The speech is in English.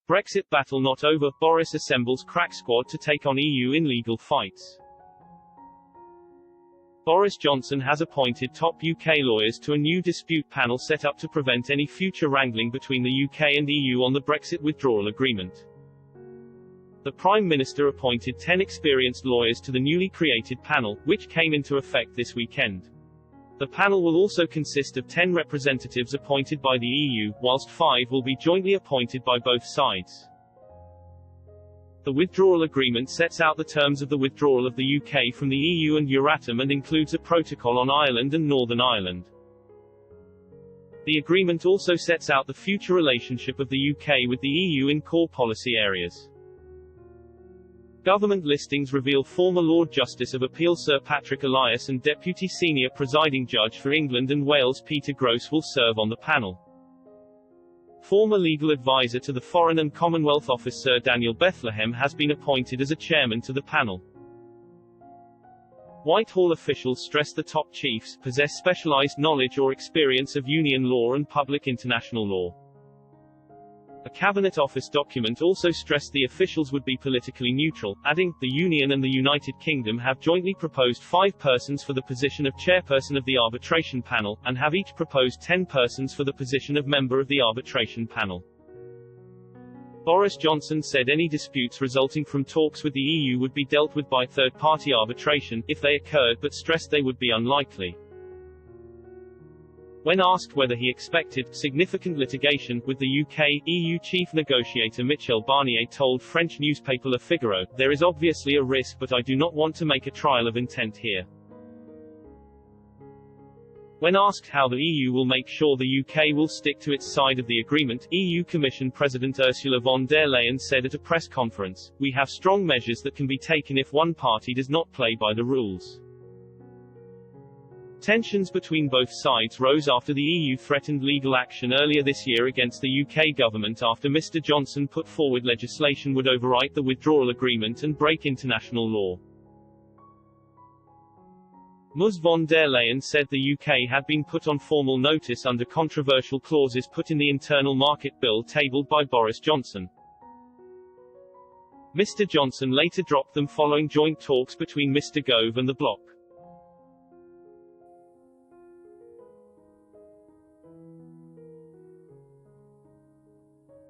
Brexit battle not over, Boris assembles crack squad to take on EU in legal fights. Boris Johnson has appointed top UK lawyers to a new dispute panel set up to prevent any future wrangling between the UK and EU on the Brexit Withdrawal Agreement. The Prime Minister appointed 10 experienced lawyers to the newly created panel, which came into effect this weekend. The panel will also consist of 10 representatives appointed by the EU, whilst 5 will be jointly appointed by both sides. The withdrawal agreement sets out the terms of the withdrawal of the UK from the EU and Euratom and includes a protocol on Ireland and Northern Ireland. The agreement also sets out the future relationship of the UK with the EU in core policy areas. Government listings reveal former Lord Justice of Appeal Sir Patrick Elias and Deputy Senior Presiding Judge for England and Wales Peter Gross will serve on the panel. Former legal advisor to the Foreign and Commonwealth Office Sir Daniel Bethlehem has been appointed as a chairman to the panel. Whitehall officials stress the top chiefs possess specialized knowledge or experience of union law and public international law. A Cabinet Office document also stressed the officials would be politically neutral, adding, the Union and the United Kingdom have jointly proposed 5 persons for the position of chairperson of the arbitration panel, and have each proposed 10 persons for the position of member of the arbitration panel. Boris Johnson said any disputes resulting from talks with the EU would be dealt with by third-party arbitration, if they occurred, but stressed they would be unlikely. When asked whether he expected significant litigation with the UK, EU chief negotiator Michel Barnier told French newspaper Le Figaro, "There is obviously a risk, but I do not want to make a trial of intent here." When asked how the EU will make sure the UK will stick to its side of the agreement, EU Commission President Ursula von der Leyen said at a press conference, "We have strong measures that can be taken if one party does not play by the rules." Tensions between both sides rose after the EU threatened legal action earlier this year against the UK government after Mr Johnson put forward legislation would overwrite the withdrawal agreement and break international law. Ms von der Leyen said the UK had been put on formal notice under controversial clauses put in the internal market bill tabled by Boris Johnson. Mr Johnson later dropped them following joint talks between Mr Gove and the bloc.